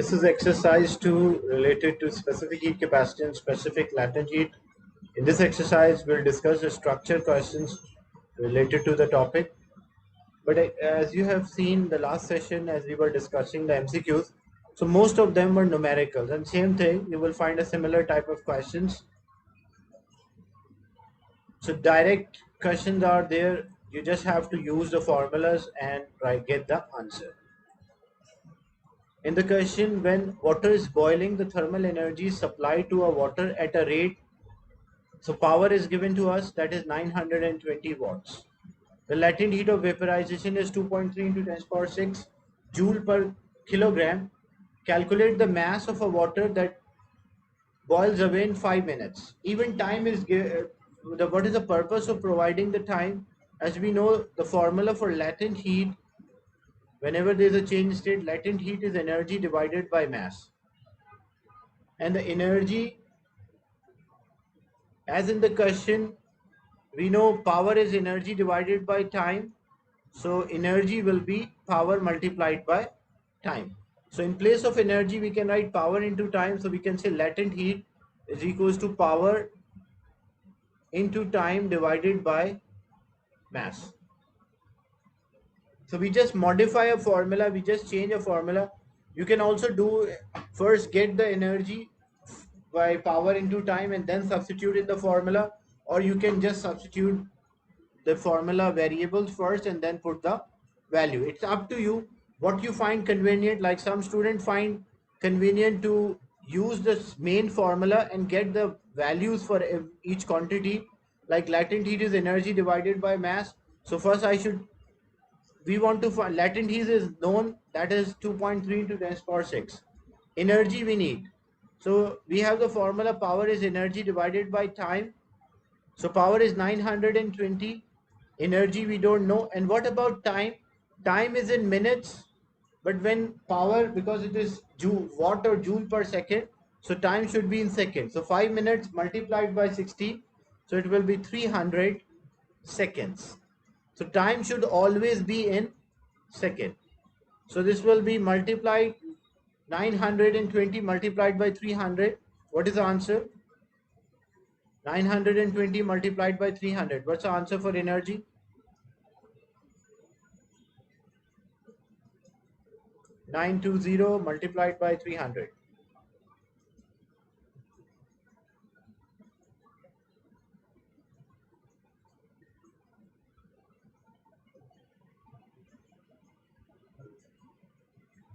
This is exercise 2 related to specific heat capacity and specific latent heat. In this exercise, we'll discuss the structure questions related to the topic. But as you have seen the last session as we were discussing the MCQs, so most of them were numericals, and same thing, you will find a similar type of questions. So direct questions are there, you just have to use the formulas and get the answer. In the question, when water is boiling, the thermal energy is supplied to a water at a rate. So power is given to us, that is 920 watts. The latent heat of vaporization is 2.3 into 10 to the power 6 joule per kilogram. Calculate the mass of a water that boils away in 5 minutes. Even time is what is the purpose of providing the time? As we know, the formula for latent heat, whenever there is a change in state, latent heat is energy divided by mass. And the energy, as in the question, we know power is energy divided by time. So energy will be power multiplied by time. So in place of energy, we can write power into time. So we can say latent heat is equals to power into time divided by mass. So we just modify a formula, we just change a formula. You can also do first get the energy by power into time and then substitute in the formula, or you can just substitute the formula variables first and then put the value. It's up to you what you find convenient. Like some students find convenient to use this main formula and get the values for each quantity. Like latent heat is energy divided by mass. So first we want to find latent heat is known, that is 2.3 into 10 to the power 6. Energy we need. So we have the formula power is energy divided by time. So power is 920. Energy we don't know. And what about time? Time is in minutes, but when power, because it is watt or joule per second, so time should be in seconds. So 5 minutes multiplied by 60, so it will be 300 seconds. So time should always be in second. So this will be multiplied 920 multiplied by 300. What is the answer? 920 multiplied by 300. What's the answer for energy? 920 multiplied by 300.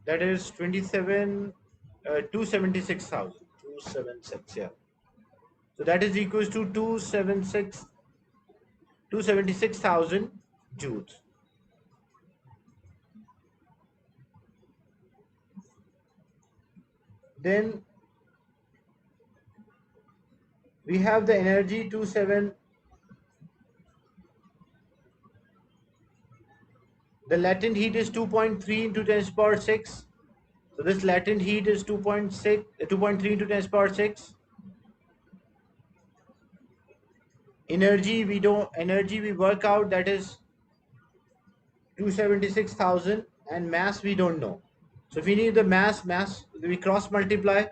That is 276,000. 276, yeah. So that is equals to 276,000 joules. Then we have the energy the latent heat is 2.3 into 10 to the power 6. So this latent heat is 2.3 into 10 to the power 6. Energy we work out, that is 276,000, and mass we don't know. So if we need the mass we cross multiply.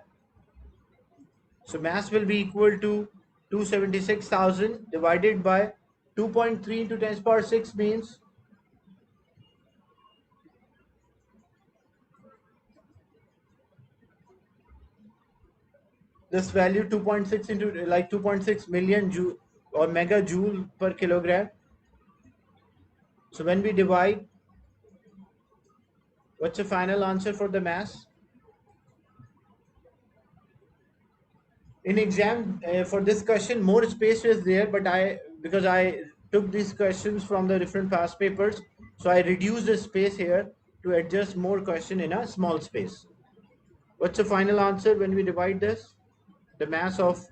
So mass will be equal to 276,000 divided by 2.3 into 10 to the power 6 means this value 2.6 into 2.6 million joule or megajoule per kilogram. So when we divide, what's the final answer for the mass? In exam for this question more space is there, but because I took these questions from the different past papers, so I reduced the space here to adjust more question in a small space. What's the final answer when we divide this? The mass of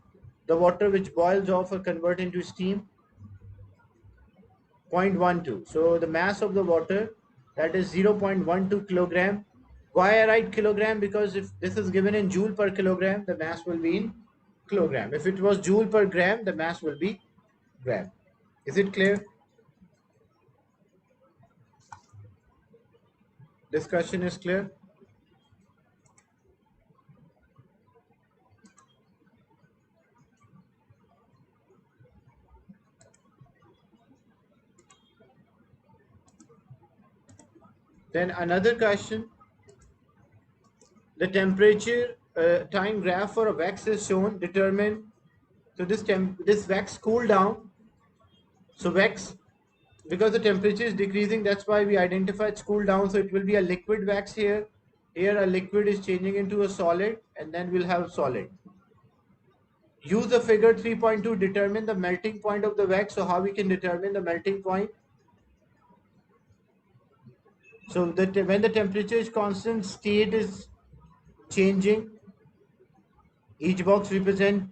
the water which boils off or convert into steam, 0.12. So the mass of the water, that is 0.12 kilogram. Why I write kilogram? Because if this is given in joule per kilogram, the mass will be in kilogram. If it was joule per gram, the mass will be gram. Is it clear? Discussion is clear? Then another question, the temperature time graph for a wax is shown, determine. So this wax cool down. So wax, because the temperature is decreasing, that's why we identified cool down. So it will be a liquid wax here. Here a liquid is changing into a solid, and then we'll have solid. Use the figure 3.2, determine the melting point of the wax. So how we can determine the melting point? So that when the temperature is constant, state is changing. Each box represent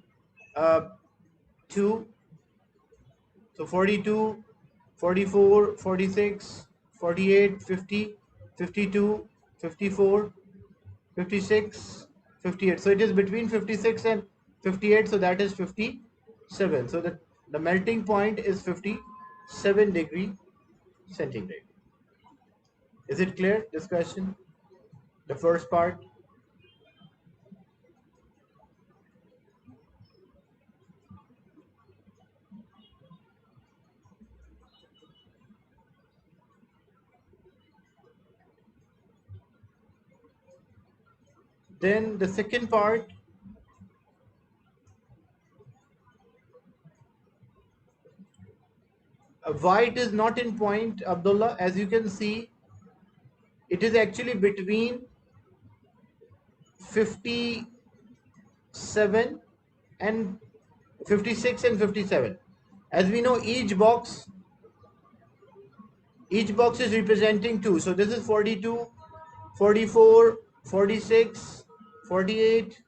2. So 42, 44, 46, 48, 50, 52, 54, 56, 58. So it is between 56 and 58. So that is 57. So the melting point is 57 degree centigrade. Is it clear, this question? The first part. Then the second part, why it is not in point, Abdullah? As you can see, it is actually between 57 and 56 and 57. As we know, each box is representing 2. So this is 42, 44, 46, 48,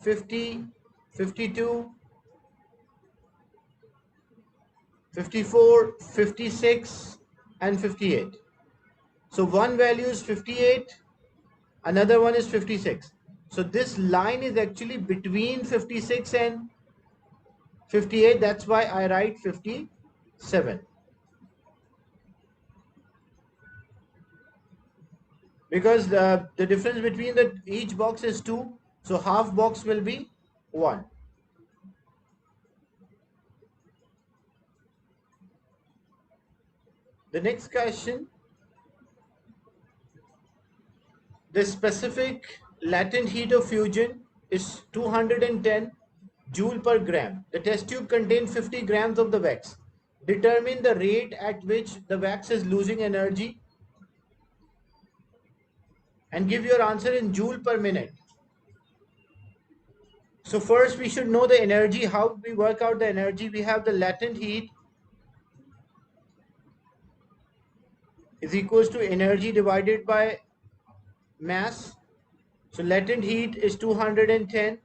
50, 52, 54, 56, and 58. So one value is 58, another one is 56. So this line is actually between 56 and 58. That's why I write 57. Because the difference between each box is 2. So half box will be 1. The next question, the specific latent heat of fusion is 210 joule per gram. The test tube contains 50 grams of the wax. Determine the rate at which the wax is losing energy and give your answer in joule per minute. So first we should know the energy. How we work out the energy? We have the latent heat is equals to energy divided by mass. So latent heat is 210.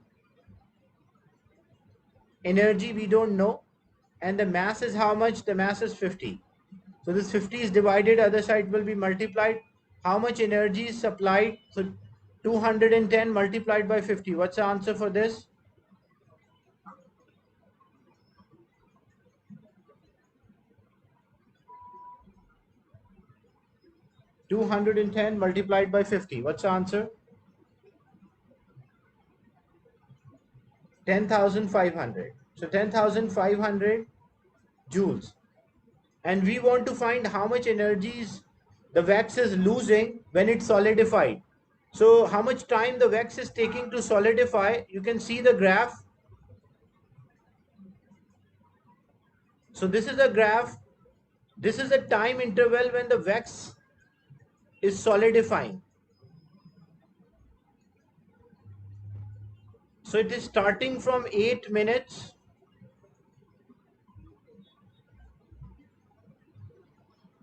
Energy we don't know. And the mass is how much? The mass is 50. So this 50 is divided, other side will be multiplied. How much energy is supplied? So 210 multiplied by 50. What's the answer for this? 210 multiplied by 50. What's the answer? 10,500. So 10,500 joules. And we want to find how much energy the wax is losing when it's solidified. So how much time the wax is taking to solidify? You can see the graph. So this is a graph. This is the time interval when the wax is solidifying. So it is starting from 8 minutes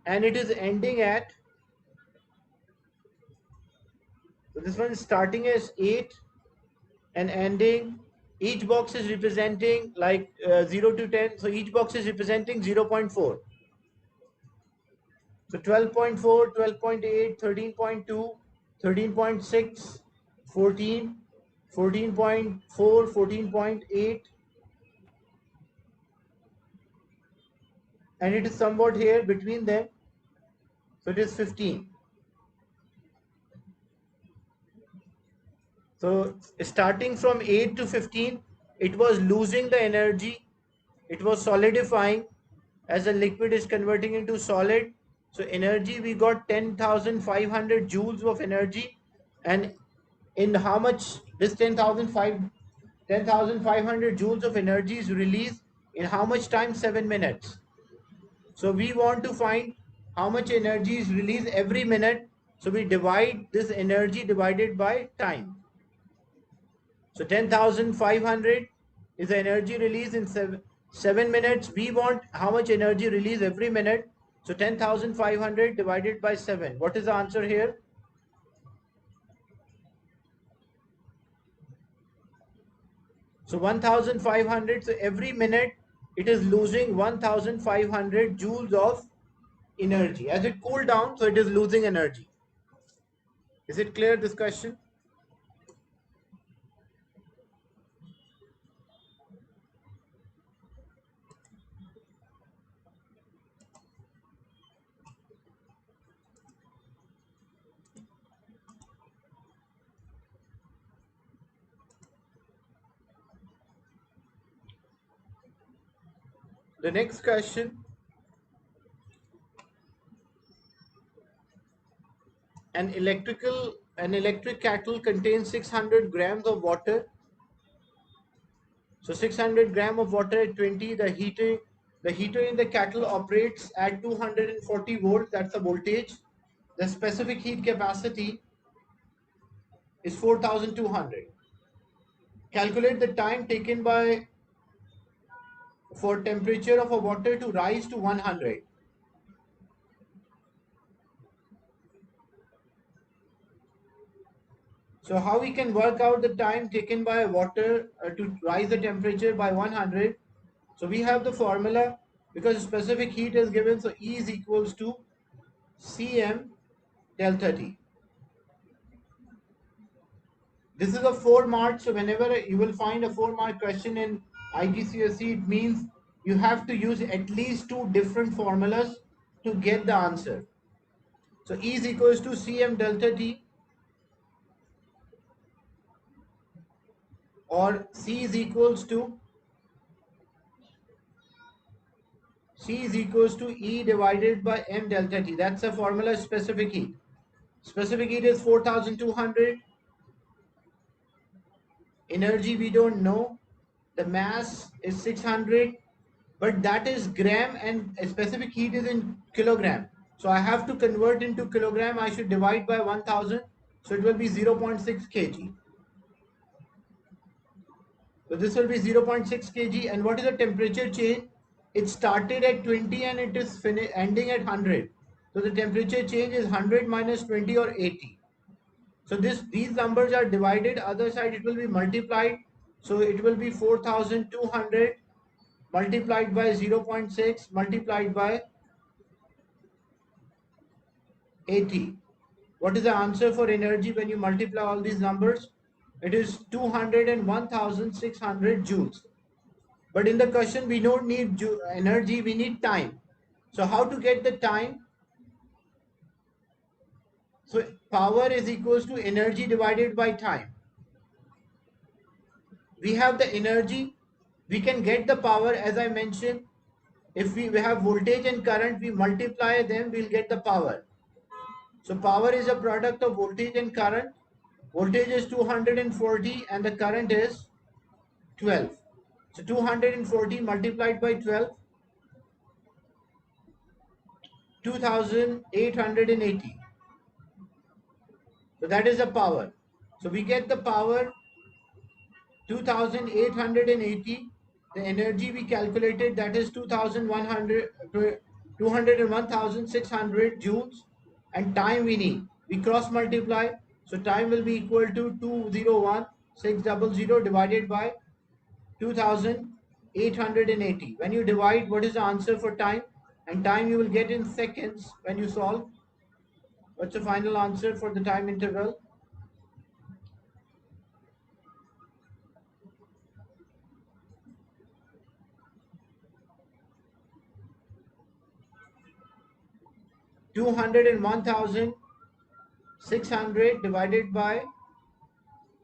and it is ending at, so this one is starting as 8 and ending, each box is representing like 0 to 10, so each box is representing 0.4. So 12.4, 12.8, 13.2, 13.6, 14, 14.4, 14.8, and it is somewhat here between them, so it is 15. So starting from 8 to 15, it was losing the energy, it was solidifying as the liquid is converting into solid. So energy, we got 10,500 joules of energy. And in how much this 10,500 joules of energy is released in how much time? 7 minutes. So we want to find how much energy is released every minute. So we divide this energy divided by time. So 10,500 is the energy release in 7 minutes. We want how much energy release every minute. So 10,500 divided by 7. What is the answer here? So 1,500. So every minute it is losing 1,500 joules of energy. As it cooled down, so it is losing energy. Is it clear, this question? The next question. An electric kettle contains 600 grams of water. So 600 gram of water at 20. The heater in the kettle operates at 240 volts. That's the voltage. The specific heat capacity is 4,200. Calculate the time taken by for temperature of a water to rise to 100. So how we can work out the time taken by water to rise the temperature by 100? So we have the formula, because specific heat is given. So E is equals to Cm delta T. This is a 4 mark. So whenever you will find a 4 mark question in IGCSE, it means you have to use at least 2 different formulas to get the answer. So E is equals to Cm delta T, or C is equals to E divided by M delta T. That's the formula specific heat. Specific heat is 4,200. Energy we don't know. The mass is 600, but that is gram, and specific heat is in kilogram. So I have to convert into kilogram. I should divide by 1,000. So it will be 0.6 kg. So this will be 0.6 kg. And what is the temperature change? It started at 20 and it is ending at 100. So the temperature change is 100 minus 20, or 80. So these numbers are divided. Other side it will be multiplied. So it will be 4,200 multiplied by 0.6 multiplied by 80. What is the answer for energy when you multiply all these numbers? It is 201,600 joules. But in the question, we don't need energy, we need time. So how to get the time? So power is equals to energy divided by time. We have the energy, we can get the power. As I mentioned, if we have voltage and current, we multiply them, we'll get the power. So power is a product of voltage and current. Voltage is 240 and the current is 12. So 240 multiplied by 12, 2,880. So that is the power. So we get the power 2,880. The energy we calculated, that is 201,600 joules. And time we need, we cross multiply. So time will be equal to 201,600 divided by 2,880. When you divide, what is the answer for time? And time you will get in seconds when you solve. What's the final answer for the time interval? 201,600 divided by,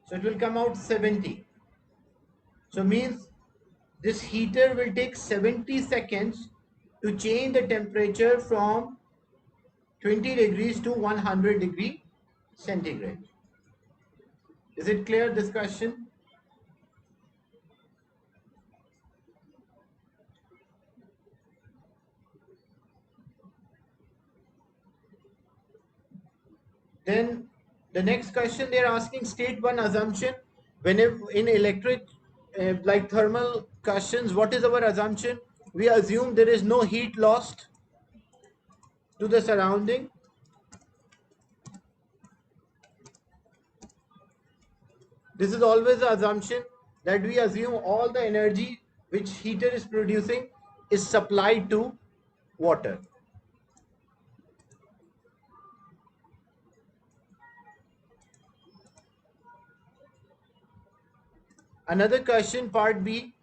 so it will come out 70. So means this heater will take 70 seconds to change the temperature from 20 degrees to 100 degree centigrade. Is it clear, this question? Then the next question they're asking, state one assumption. Whenever in electric, like thermal questions, what is our assumption? We assume there is no heat lost to the surrounding. This is always the assumption, that we assume all the energy which heater is producing is supplied to water. Another question, part B.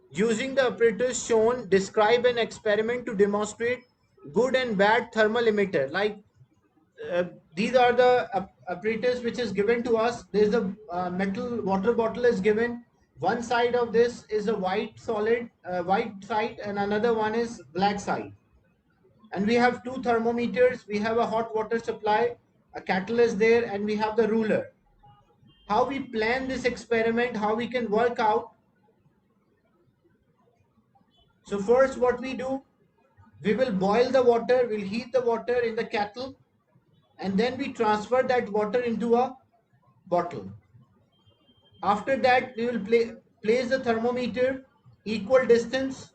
Using the apparatus shown, describe an experiment to demonstrate good and bad thermal emitter. Like uh, these are the apparatus which is given to us. There's a metal water bottle is given. One side of this is a white solid, white side, and another one is black side. And we have two thermometers. We have a hot water supply, a kettle is there, and we have the ruler. How we plan this experiment, how we can work out. So first what we do, we will boil the water, we'll heat the water in the kettle, and then we transfer that water into a bottle. After that, we will place the thermometer equal distance.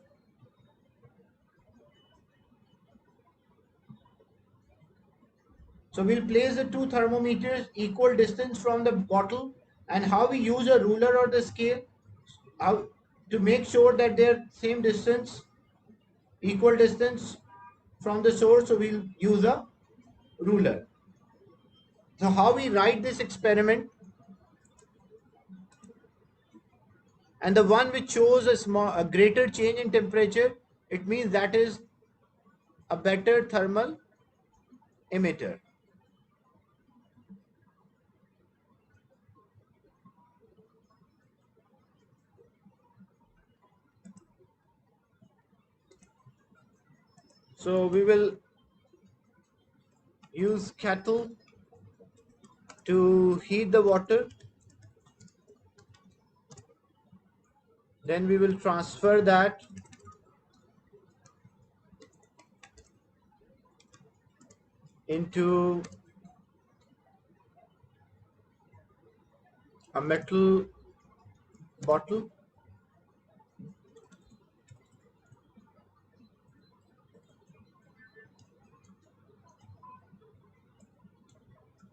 So we'll place the two thermometers equal distance from the bottle, and how we use a ruler or the scale, how to make sure that they're same distance, equal distance from the source. So we'll use a ruler. So how we write this experiment, and the one which shows a greater change in temperature, it means that is a better thermal emitter. So we will use kettle to heat the water. Then we will transfer that into a metal bottle.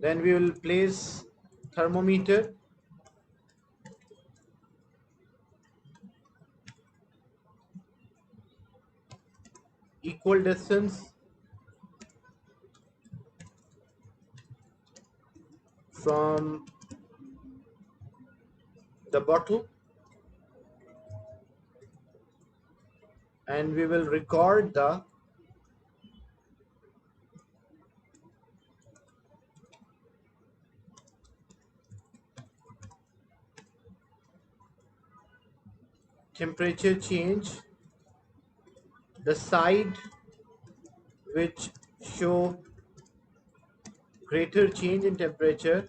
Then we will place thermometer equal distance from the bottle, and we will record the temperature change. The side which show greater change in temperature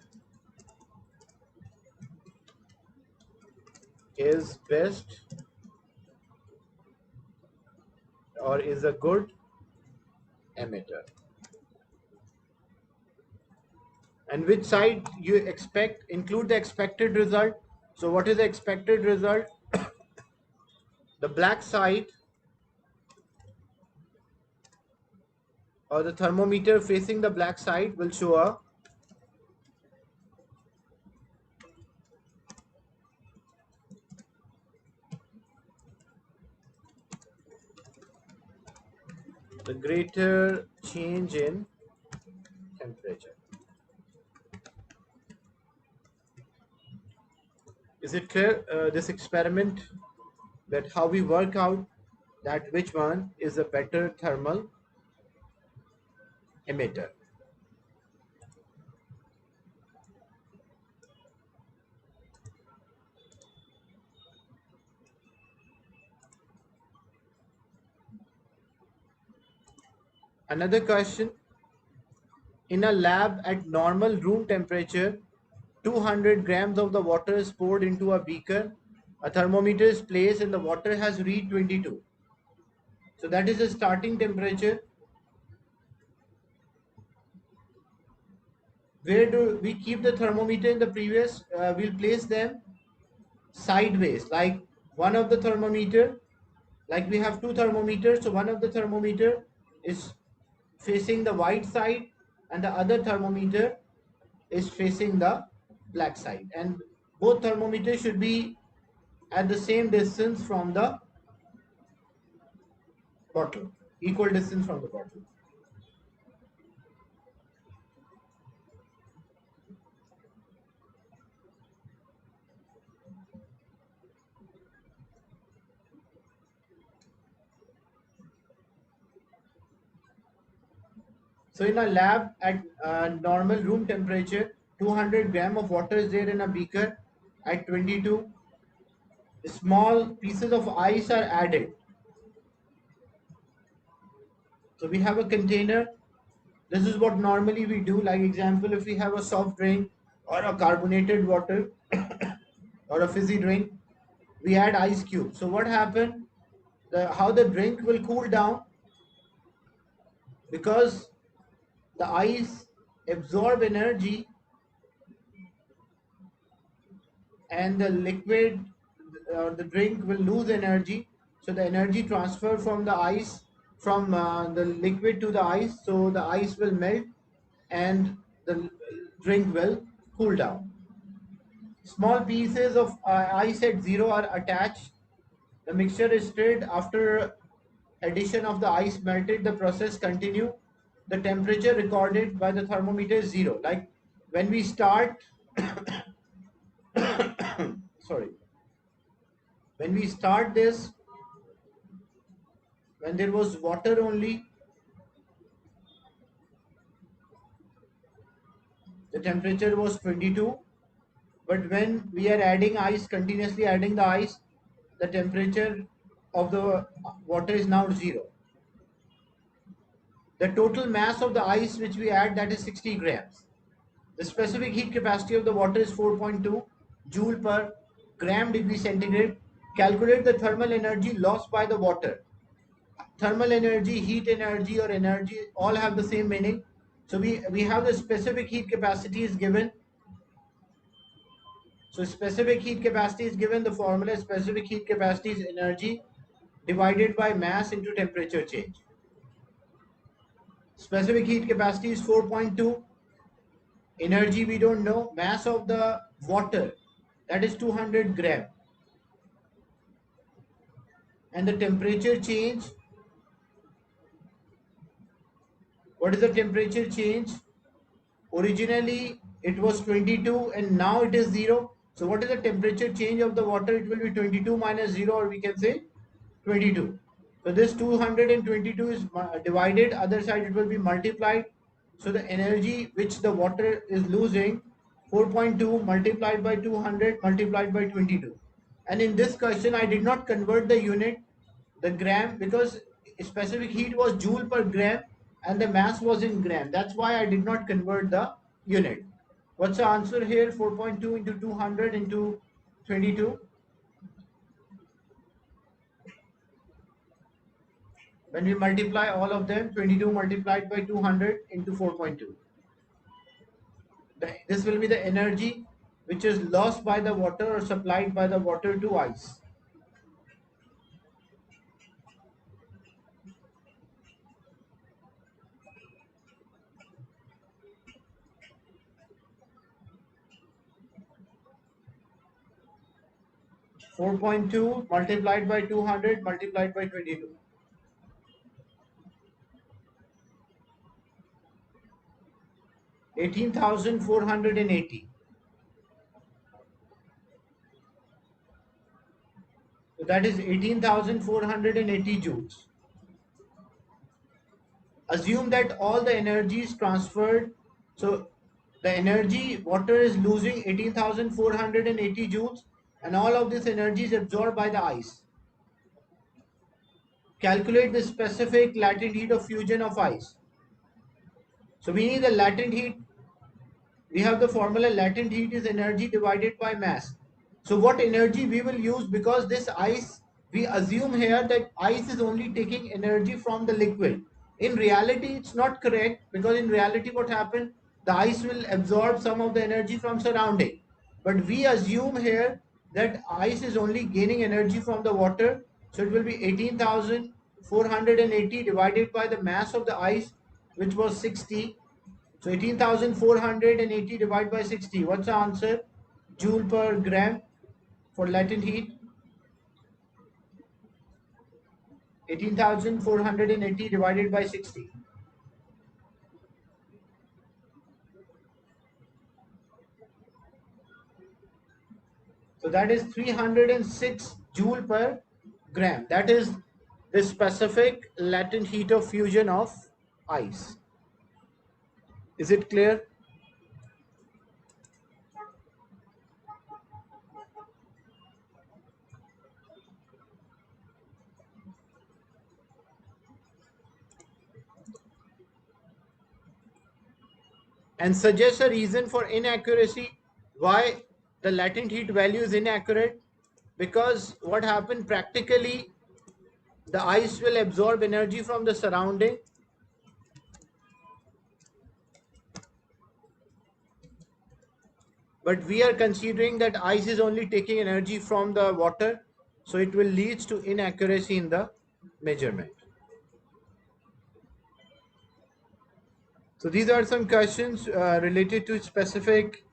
is best or is a good emitter. And which side you expect, include the expected result. So what is the expected result? The black side, or the thermometer facing the black side, will show the greater change in temperature. Is it clear, this experiment, that how we work out that which one is a better thermal emitter? Another question. In a lab at normal room temperature, 200 grams of the water is poured into a beaker. A thermometer is placed and the water has read 22. So that is the starting temperature. Where do we keep the thermometer in the previous? We'll place them sideways, like one of the thermometer, like we have two thermometers. So one of the thermometer is facing the white side and the other thermometer is facing the black side, and both thermometers should be at the same distance from the bottle, equal distance from the bottle. So in a lab at normal room temperature, 200 gram of water is there in a beaker. At 22, small pieces of ice are added. So we have a container. This is what normally we do. Like example, if we have a soft drink or a carbonated water or a fizzy drink, we add ice cube. So what happened? How the drink will cool down, because the ice absorb energy and the liquid or the drink will lose energy. So the energy transfer from the ice, from the liquid to the ice, so the ice will melt and the drink will cool down. Small pieces of ice at zero are attached. The mixture is stirred. After addition of the ice melted, the process continue. The temperature recorded by the thermometer is zero. Like when we start, sorry, when we start this, when there was water only, the temperature was 22. But when we are adding ice, continuously adding the ice, the temperature of the water is now zero. The total mass of the ice which we add, that is 60 grams. The specific heat capacity of the water is 4.2 joule per gram degree centigrade. Calculate the thermal energy lost by the water. Thermal energy, heat energy, or energy all have the same meaning. So we have the specific heat capacity is given. So specific heat capacity is given. The formula specific heat capacity is energy divided by mass into temperature change. Specific heat capacity is 4.2. Energy we don't know. Mass of the water, that is 200 gram. And the temperature change, what is the temperature change? Originally it was 22 and now it is 0. So what is the temperature change of the water? It will be 22 minus 0, or we can say 22. So this 222 is divided, other side it will be multiplied. So the energy which the water is losing, 4.2 multiplied by 200 multiplied by 22. And in this question I did not convert the unit, the gram, because specific heat was joule per gram and the mass was in gram. That's why I did not convert the unit. What's the answer here? 4.2 into 200 into 22. When we multiply all of them, 22 multiplied by 200 into 4.2. This will be the energy which is lost by the water or supplied by the water to ice. 4.2 multiplied by 200 multiplied by 22. 18,480. So that is 18,480 joules. Assume that all the energy is transferred. So the energy water is losing 18,480 joules, and all of this energy is absorbed by the ice. Calculate the specific latent heat of fusion of ice. So we need the latent heat. We have the formula latent heat is energy divided by mass. So what energy we will use, because this ice, we assume here that ice is only taking energy from the liquid. In reality, it's not correct, because in reality what happened, the ice will absorb some of the energy from surrounding. But we assume here that ice is only gaining energy from the water. So it will be 18,480 divided by the mass of the ice, which was 60. So 18,480 divided by 60. What's the answer? Joule per gram for latent heat. 18,480 divided by 60. So that is 306 joule per gram. That is the specific latent heat of fusion of ice. Is it clear? And suggest a reason for inaccuracy. Why the latent heat value is inaccurate? Because what happened practically, the ice will absorb energy from the surrounding, but we are considering that ice is only taking energy from the water, so it will lead to inaccuracy in the measurement. So these are some questions related to specific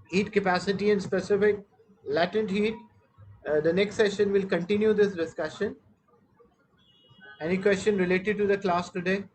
heat capacity and specific latent heat. The next session will continue this discussion. Any question related to the class today?